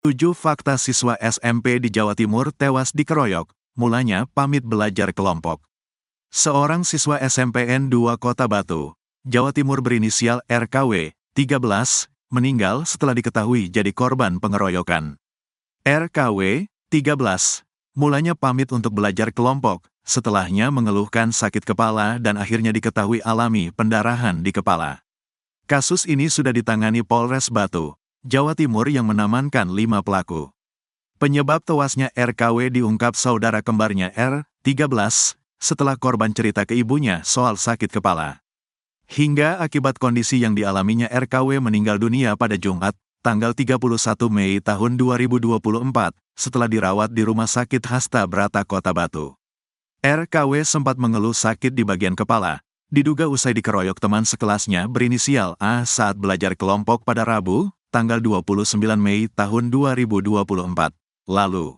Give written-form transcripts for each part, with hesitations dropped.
7 fakta siswa SMP di Jawa Timur tewas dikeroyok, mulanya pamit belajar kelompok. Seorang siswa SMPN 2 Kota Batu, Jawa Timur berinisial RKW, 13, meninggal setelah diketahui jadi korban pengeroyokan. RKW, 13, mulanya pamit untuk belajar kelompok, setelahnya mengeluhkan sakit kepala dan akhirnya diketahui alami pendarahan di kepala. Kasus ini sudah ditangani Polres Batu, Jawa Timur yang mengamankan 5 pelaku. Penyebab tewasnya RKW diungkap saudara kembarnya R, 13, setelah korban cerita ke ibunya soal sakit kepala. Hingga akibat kondisi yang dialaminya RKW meninggal dunia pada Jumat, tanggal 31 Mei tahun 2024, setelah dirawat di Rumah Sakit Hasta Brata Kota Batu. RKW sempat mengeluh sakit di bagian kepala, diduga usai dikeroyok teman sekelasnya berinisial A saat belajar kelompok pada Rabu, tanggal 29 Mei tahun 2024, lalu.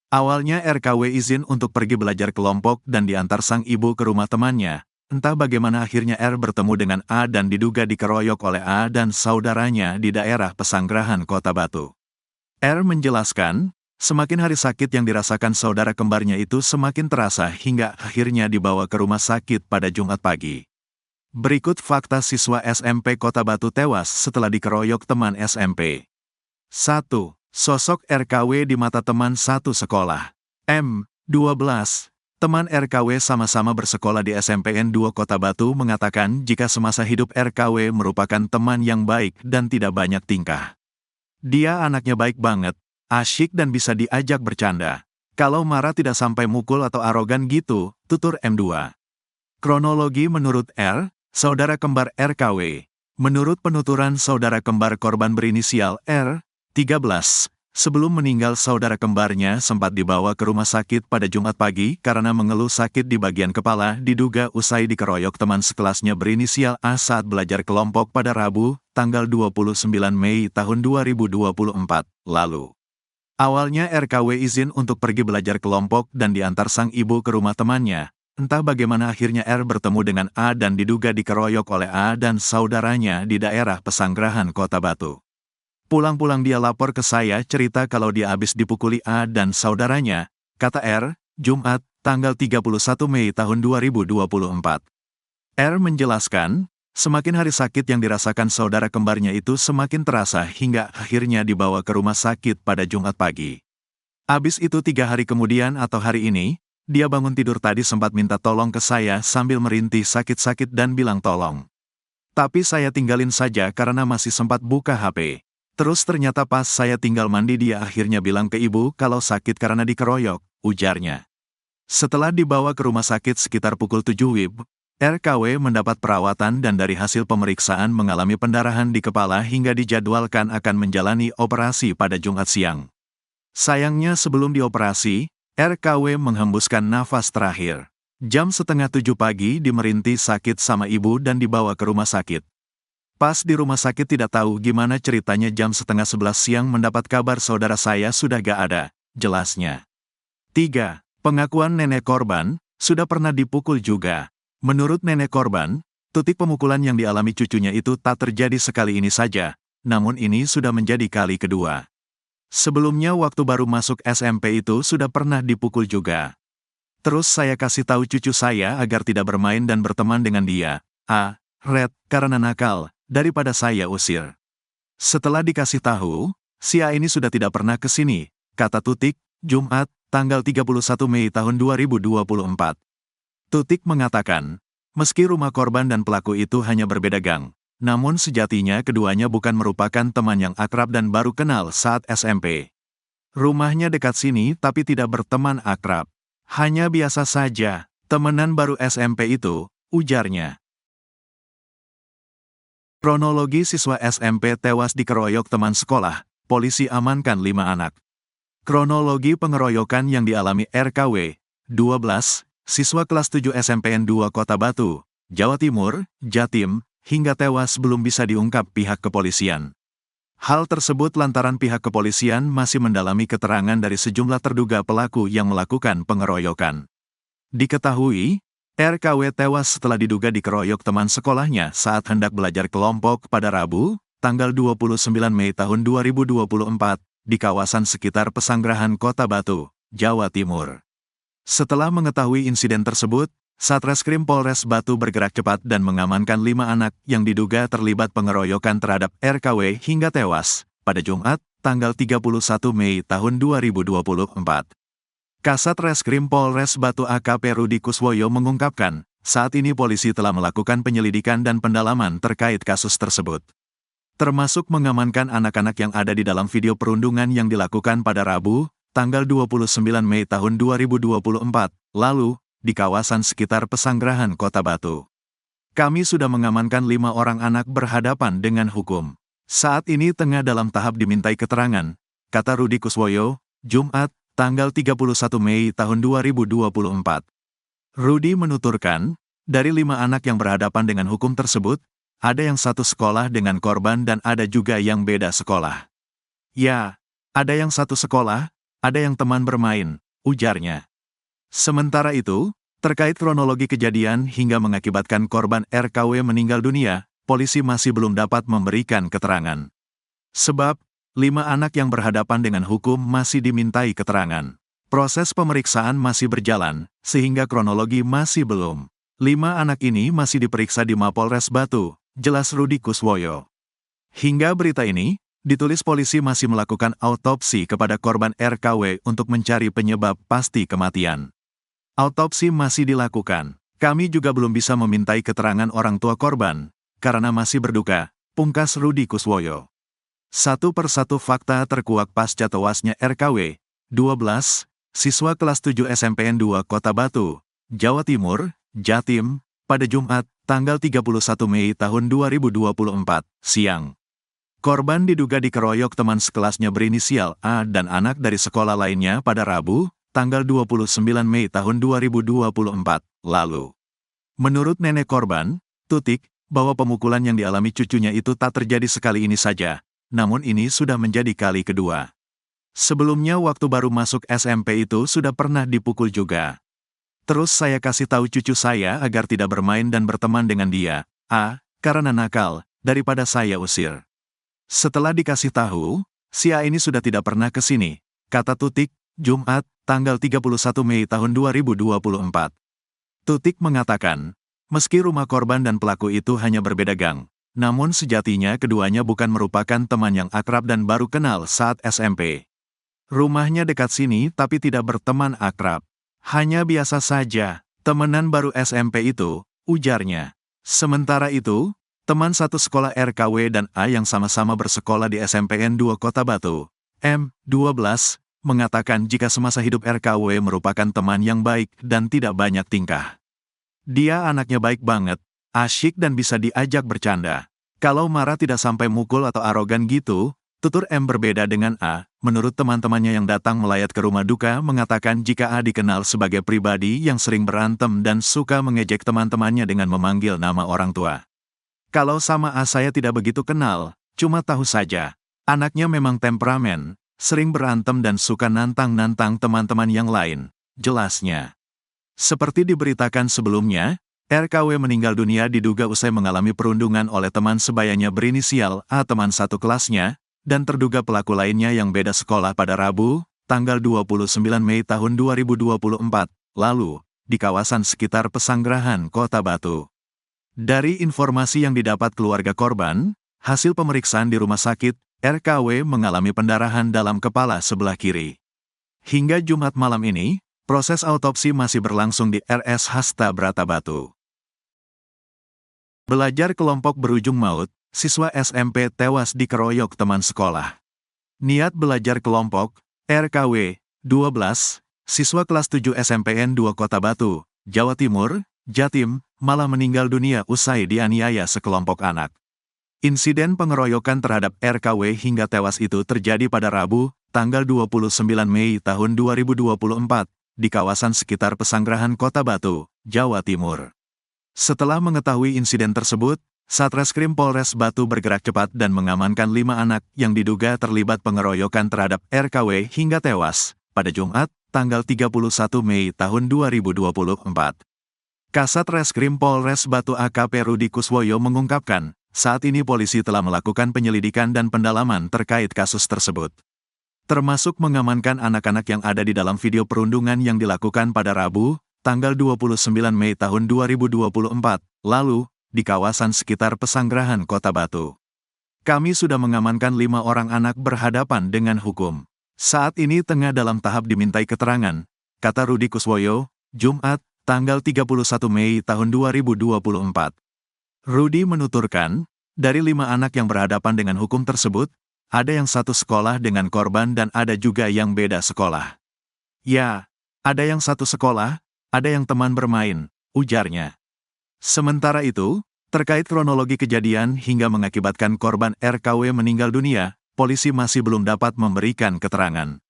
Awalnya RKW izin untuk pergi belajar kelompok dan diantar sang ibu ke rumah temannya. Entah bagaimana akhirnya R bertemu dengan A dan diduga dikeroyok oleh A dan saudaranya di daerah Pesanggerahan Kota Batu. R menjelaskan, semakin hari sakit yang dirasakan saudara kembarnya itu semakin terasa hingga akhirnya dibawa ke rumah sakit pada Jumat pagi. Berikut fakta siswa SMP Kota Batu tewas setelah dikeroyok teman SMP. 1. Sosok RKW di mata teman satu sekolah. M, 12. Teman RKW sama-sama bersekolah di SMPN 2 Kota Batu mengatakan jika semasa hidup RKW merupakan teman yang baik dan tidak banyak tingkah. Dia anaknya baik banget, asyik dan bisa diajak bercanda. Kalau marah tidak sampai mukul atau arogan gitu, tutur M2. Kronologi menurut R, saudara kembar RKW. Menurut penuturan saudara kembar korban berinisial R, 13, sebelum meninggal saudara kembarnya sempat dibawa ke rumah sakit pada Jumat pagi karena mengeluh sakit di bagian kepala diduga usai dikeroyok teman sekelasnya berinisial A saat belajar kelompok pada Rabu, tanggal 29 Mei tahun 2024, lalu. Awalnya RKW izin untuk pergi belajar kelompok dan diantar sang ibu ke rumah temannya. Entah bagaimana akhirnya R bertemu dengan A dan diduga dikeroyok oleh A dan saudaranya di daerah Pesanggerahan Kota Batu. Pulang-pulang dia lapor ke saya cerita kalau dia habis dipukuli A dan saudaranya, kata R, Jumat, tanggal 31 Mei tahun 2024. R menjelaskan, semakin hari sakit yang dirasakan saudara kembarnya itu semakin terasa hingga akhirnya dibawa ke rumah sakit pada Jumat pagi. Habis itu 3 hari kemudian atau hari ini, dia bangun tidur tadi sempat minta tolong ke saya sambil merintih sakit-sakit dan bilang tolong. Tapi saya tinggalin saja karena masih sempat buka HP. Terus ternyata pas saya tinggal mandi dia akhirnya bilang ke ibu kalau sakit karena dikeroyok, ujarnya. Setelah dibawa ke rumah sakit sekitar pukul 7 WIB, RKW mendapat perawatan dan dari hasil pemeriksaan mengalami pendarahan di kepala hingga dijadwalkan akan menjalani operasi pada Jumat siang. Sayangnya sebelum dioperasi, RKW menghembuskan nafas terakhir. Jam setengah 7 pagi dimerintih sakit sama ibu dan dibawa ke rumah sakit. Pas di rumah sakit tidak tahu gimana ceritanya jam setengah 11 siang mendapat kabar saudara saya sudah gak ada, jelasnya. 3. Pengakuan nenek korban, sudah pernah dipukul juga. Menurut nenek korban, titik pemukulan yang dialami cucunya itu tak terjadi sekali ini saja, namun ini sudah menjadi kali kedua. Sebelumnya waktu baru masuk SMP itu sudah pernah dipukul juga. Terus saya kasih tahu cucu saya agar tidak bermain dan berteman dengan dia, Red, karena nakal, daripada saya usir. Setelah dikasih tahu, si A ini sudah tidak pernah ke sini, kata Tutik, Jumat, tanggal 31 Mei tahun 2024. Tutik mengatakan, meski rumah korban dan pelaku itu hanya berbeda gang, namun sejatinya keduanya bukan merupakan teman yang akrab dan baru kenal saat SMP. Rumahnya dekat sini tapi tidak berteman akrab. Hanya biasa saja, temenan baru SMP itu, ujarnya. Kronologi siswa SMP tewas dikeroyok teman sekolah, polisi amankan 5 anak. Kronologi pengeroyokan yang dialami RKW, 12, siswa kelas 7 SMPN 2 Kota Batu, Jawa Timur, Jatim, hingga tewas belum bisa diungkap pihak kepolisian. Hal tersebut lantaran pihak kepolisian masih mendalami keterangan dari sejumlah terduga pelaku yang melakukan pengeroyokan. Diketahui, RKW tewas setelah diduga dikeroyok teman sekolahnya saat hendak belajar kelompok pada Rabu, tanggal 29 Mei tahun 2024, di kawasan sekitar Pesanggerahan Kota Batu, Jawa Timur. Setelah mengetahui insiden tersebut, Satreskrim Polres Batu bergerak cepat dan mengamankan 5 anak yang diduga terlibat pengeroyokan terhadap RKW hingga tewas pada Jumat, tanggal 31 Mei tahun 2024. Kasat Reskrim Polres Batu AKP Rudi Kuswoyo mengungkapkan, saat ini polisi telah melakukan penyelidikan dan pendalaman terkait kasus tersebut. Termasuk mengamankan anak-anak yang ada di dalam video perundungan yang dilakukan pada Rabu, tanggal 29 Mei tahun 2024, lalu, di kawasan sekitar Pesanggerahan Kota Batu. Kami sudah mengamankan 5 orang anak berhadapan dengan hukum. Saat ini tengah dalam tahap dimintai keterangan, kata Rudi Kuswoyo, Jumat, tanggal 31 Mei tahun 2024. Rudi menuturkan, dari 5 anak yang berhadapan dengan hukum tersebut, ada yang satu sekolah dengan korban dan ada juga yang beda sekolah. Ya, ada yang satu sekolah, ada yang teman bermain, ujarnya. Sementara itu, terkait kronologi kejadian hingga mengakibatkan korban RKW meninggal dunia, polisi masih belum dapat memberikan keterangan. Sebab, 5 anak yang berhadapan dengan hukum masih dimintai keterangan. Proses pemeriksaan masih berjalan, sehingga kronologi masih belum. 5 anak ini masih diperiksa di Mapolres Batu, jelas Rudi Kuswoyo. Hingga berita ini, ditulis polisi masih melakukan autopsi kepada korban RKW untuk mencari penyebab pasti kematian. Autopsi masih dilakukan. Kami juga belum bisa memintai keterangan orang tua korban, karena masih berduka, pungkas Rudi Kuswoyo. Satu persatu fakta terkuak pasca tewasnya RKW, 12, siswa kelas 7 SMPN 2 Kota Batu, Jawa Timur, Jatim, pada Jumat, tanggal 31 Mei tahun 2024, siang. Korban diduga dikeroyok teman sekelasnya berinisial A dan anak dari sekolah lainnya pada Rabu, tanggal 29 Mei tahun 2024, lalu. Menurut nenek korban, Tutik, bahwa pemukulan yang dialami cucunya itu tak terjadi sekali ini saja, namun ini sudah menjadi kali kedua. Sebelumnya waktu baru masuk SMP itu sudah pernah dipukul juga. Terus saya kasih tahu cucu saya agar tidak bermain dan berteman dengan dia, A, karena nakal, daripada saya usir. Setelah dikasih tahu, si A ini sudah tidak pernah ke sini, kata Tutik, Jumat, tanggal 31 Mei tahun 2024. Tutik mengatakan, meski rumah korban dan pelaku itu hanya berbeda gang, namun sejatinya keduanya bukan merupakan teman yang akrab dan baru kenal saat SMP. Rumahnya dekat sini tapi tidak berteman akrab. Hanya biasa saja, temenan baru SMP itu, ujarnya. Sementara itu, teman satu sekolah RKW dan A yang sama-sama bersekolah di SMPN 2 Kota Batu, M12, mengatakan jika semasa hidup RKW merupakan teman yang baik dan tidak banyak tingkah. Dia anaknya baik banget, asyik dan bisa diajak bercanda. Kalau marah tidak sampai mukul atau arogan gitu, tutur M berbeda dengan A. Menurut teman-temannya yang datang melayat ke rumah duka mengatakan jika A dikenal sebagai pribadi yang sering berantem dan suka mengejek teman-temannya dengan memanggil nama orang tua. Kalau sama A saya tidak begitu kenal, cuma tahu saja. Anaknya memang temperamen, sering berantem dan suka nantang-nantang teman-teman yang lain, jelasnya. Seperti diberitakan sebelumnya, RKW meninggal dunia diduga usai mengalami perundungan oleh teman sebayanya berinisial A teman satu kelasnya, dan terduga pelaku lainnya yang beda sekolah pada Rabu, tanggal 29 Mei tahun 2024, lalu, di kawasan sekitar Pesanggerahan Kota Batu. Dari informasi yang didapat keluarga korban, hasil pemeriksaan di rumah sakit, RKW mengalami pendarahan dalam kepala sebelah kiri. Hingga Jumat malam ini, proses autopsi masih berlangsung di RS Hasta Brata Batu. Belajar kelompok berujung maut, siswa SMP tewas dikeroyok teman sekolah. Niat belajar kelompok, RKW, 12, siswa kelas 7 SMPN 2 Kota Batu, Jawa Timur, Jatim, malah meninggal dunia usai dianiaya sekelompok anak. Insiden pengeroyokan terhadap RKW hingga tewas itu terjadi pada Rabu, tanggal 29 Mei tahun 2024, di kawasan sekitar Pesanggerahan Kota Batu, Jawa Timur. Setelah mengetahui insiden tersebut, Satreskrim Polres Batu bergerak cepat dan mengamankan 5 anak yang diduga terlibat pengeroyokan terhadap RKW hingga tewas, pada Jumat, tanggal 31 Mei tahun 2024. Kasat Reskrim Polres Batu AKP Rudi Kuswoyo mengungkapkan, saat ini polisi telah melakukan penyelidikan dan pendalaman terkait kasus tersebut. termasuk mengamankan anak-anak yang ada di dalam video perundungan yang dilakukan pada Rabu, tanggal 29 Mei tahun 2024, lalu, di kawasan sekitar Pesanggerahan Kota Batu. Kami sudah mengamankan 5 orang anak berhadapan dengan hukum. Saat ini tengah dalam tahap dimintai keterangan, kata Rudi Kuswoyo, Jumat, tanggal 31 Mei tahun 2024. Rudi menuturkan, dari 5 anak yang berhadapan dengan hukum tersebut, ada yang satu sekolah dengan korban dan ada juga yang beda sekolah. Ya, ada yang satu sekolah, ada yang teman bermain, ujarnya. Sementara itu, terkait kronologi kejadian hingga mengakibatkan korban RKW meninggal dunia, polisi masih belum dapat memberikan keterangan.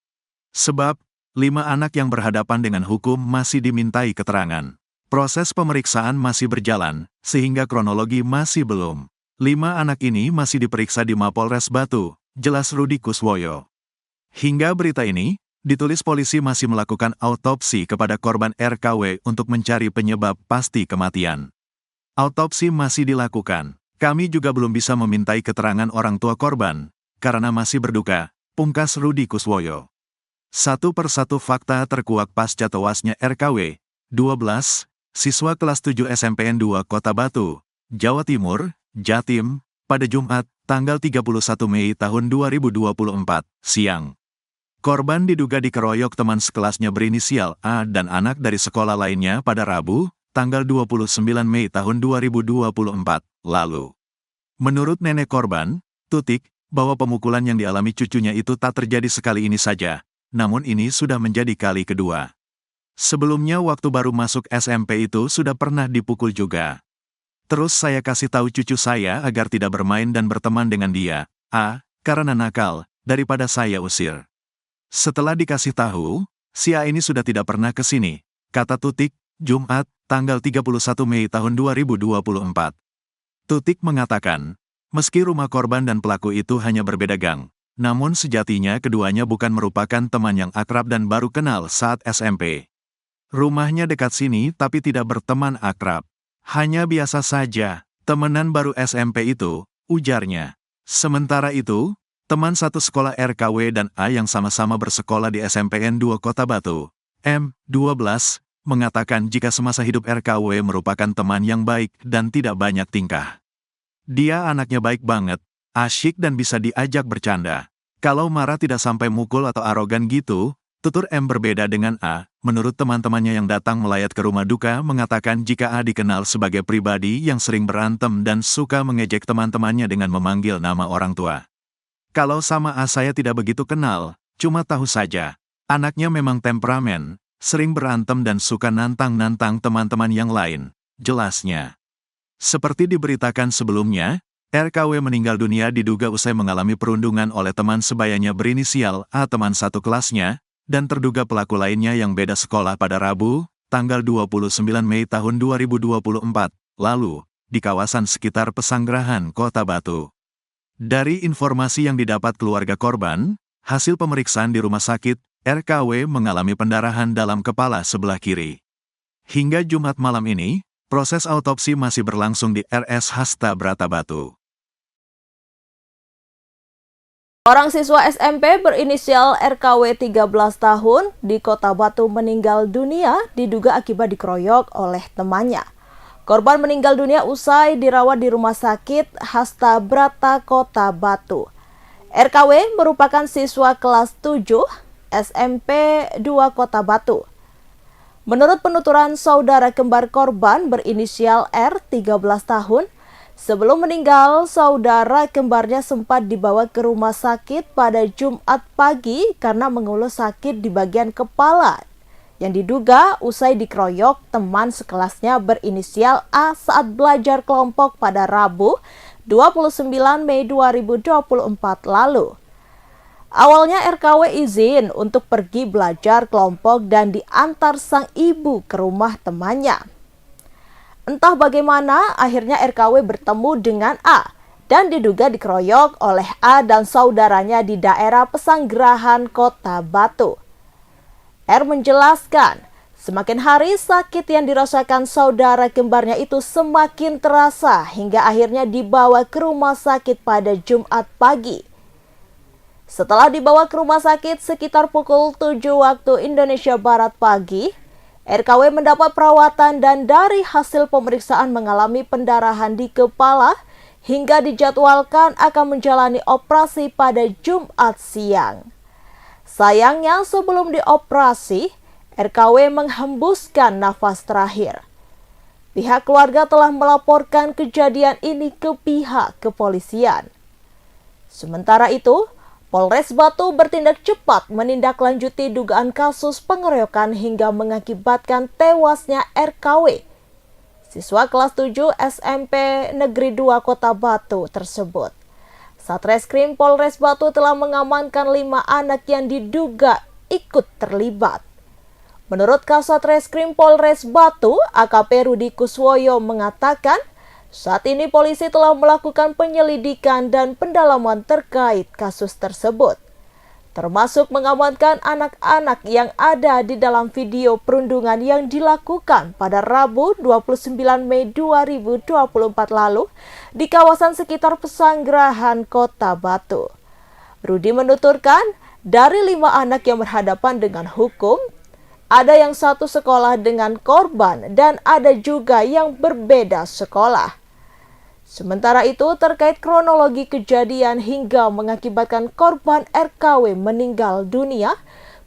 Sebab, 5 anak yang berhadapan dengan hukum masih dimintai keterangan. Proses pemeriksaan masih berjalan, sehingga kronologi masih belum. 5 anak ini masih diperiksa di Mapolres Batu, jelas Rudi Kuswoyo. Hingga berita ini, ditulis polisi masih melakukan autopsi kepada korban RKW untuk mencari penyebab pasti kematian. Autopsi masih dilakukan. Kami juga belum bisa memintai keterangan orang tua korban, karena masih berduka, pungkas Rudi Kuswoyo. Satu persatu fakta terkuak pasca tewasnya RKW, 12, siswa kelas 7 SMPN 2 Kota Batu, Jawa Timur, Jatim, pada Jumat, tanggal 31 Mei tahun 2024, siang. Korban diduga dikeroyok teman sekelasnya berinisial A dan anak dari sekolah lainnya pada Rabu, tanggal 29 Mei tahun 2024, lalu. Menurut nenek korban, Tutik, bahwa pemukulan yang dialami cucunya itu tak terjadi sekali ini saja, namun ini sudah menjadi kali kedua. Sebelumnya waktu baru masuk SMP itu sudah pernah dipukul juga. Terus saya kasih tahu cucu saya agar tidak bermain dan berteman dengan dia, karena nakal, daripada saya usir. Setelah dikasih tahu, si A ini sudah tidak pernah ke sini, kata Tutik, Jumat, tanggal 31 Mei tahun 2024. Tutik mengatakan, meski rumah korban dan pelaku itu hanya berbeda gang, namun sejatinya keduanya bukan merupakan teman yang akrab dan baru kenal saat SMP. Rumahnya dekat sini tapi tidak berteman akrab. Hanya biasa saja, temenan baru SMP itu, ujarnya. Sementara itu, teman satu sekolah RKW dan A yang sama-sama bersekolah di SMPN 2 Kota Batu, M12, mengatakan jika semasa hidup RKW merupakan teman yang baik dan tidak banyak tingkah. Dia anaknya baik banget, asyik dan bisa diajak bercanda. Kalau marah tidak sampai mukul atau arogan gitu, tutur M berbeda dengan A. Menurut teman-temannya yang datang melayat ke rumah duka mengatakan jika A dikenal sebagai pribadi yang sering berantem dan suka mengejek teman-temannya dengan memanggil nama orang tua. Kalau sama A saya tidak begitu kenal, cuma tahu saja. Anaknya memang temperamen, sering berantem dan suka nantang-nantang teman-teman yang lain, jelasnya. Seperti diberitakan sebelumnya, RKW meninggal dunia diduga usai mengalami perundungan oleh teman sebayanya berinisial A teman satu kelasnya, dan terduga pelaku lainnya yang beda sekolah pada Rabu, tanggal 29 Mei tahun 2024, lalu, di kawasan sekitar Pesanggerahan Kota Batu. Dari informasi yang didapat keluarga korban, hasil pemeriksaan di rumah sakit, RKW mengalami pendarahan dalam kepala sebelah kiri. Hingga Jumat malam ini, proses autopsi masih berlangsung di RS Hasta Brata Batu. Orang siswa SMP berinisial RKW 13 tahun di Kota Batu meninggal dunia diduga akibat dikeroyok oleh temannya. Korban meninggal dunia usai dirawat di Rumah Sakit Hasta Brata Kota Batu. RKW merupakan siswa kelas 7 SMP 2 Kota Batu. Menurut penuturan saudara kembar korban berinisial R 13 tahun, sebelum meninggal saudara kembarnya sempat dibawa ke rumah sakit pada Jumat pagi karena mengeluh sakit di bagian kepala yang diduga usai dikeroyok teman sekelasnya berinisial A saat belajar kelompok pada Rabu 29 Mei 2024 lalu. Awalnya RKW izin untuk pergi belajar kelompok dan diantar sang ibu ke rumah temannya. Entah bagaimana, akhirnya RKW bertemu dengan A dan diduga dikeroyok oleh A dan saudaranya di daerah Pesanggerahan Kota Batu. R menjelaskan, semakin hari sakit yang dirasakan saudara kembarnya itu semakin terasa hingga akhirnya dibawa ke rumah sakit pada Jumat pagi. Setelah dibawa ke rumah sakit sekitar pukul 7 waktu Indonesia Barat pagi, RKW mendapat perawatan dan dari hasil pemeriksaan mengalami pendarahan di kepala hingga dijadwalkan akan menjalani operasi pada Jumat siang. Sayangnya sebelum dioperasi, RKW menghembuskan nafas terakhir. Pihak keluarga telah melaporkan kejadian ini ke pihak kepolisian. Sementara itu, Polres Batu bertindak cepat menindaklanjuti dugaan kasus pengeroyokan hingga mengakibatkan tewasnya RKW, siswa kelas 7 SMP Negeri 2 Kota Batu tersebut. Satreskrim Polres Batu telah mengamankan 5 anak yang diduga ikut terlibat. Menurut Kasatreskrim Polres Batu, AKP Rudi Kuswoyo mengatakan, saat ini polisi telah melakukan penyelidikan dan pendalaman terkait kasus tersebut, termasuk mengamankan anak-anak yang ada di dalam video perundungan yang dilakukan pada Rabu 29 Mei 2024 lalu di kawasan sekitar Pesanggerahan Kota Batu. Rudi menuturkan, dari 5 anak yang berhadapan dengan hukum, ada yang satu sekolah dengan korban dan ada juga yang berbeda sekolah. Sementara itu, terkait kronologi kejadian hingga mengakibatkan korban RKW meninggal dunia,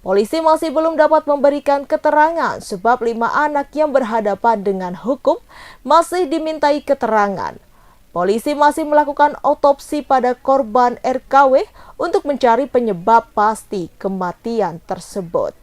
polisi masih belum dapat memberikan keterangan sebab 5 anak yang berhadapan dengan hukum masih dimintai keterangan. Polisi masih melakukan otopsi pada korban RKW untuk mencari penyebab pasti kematian tersebut.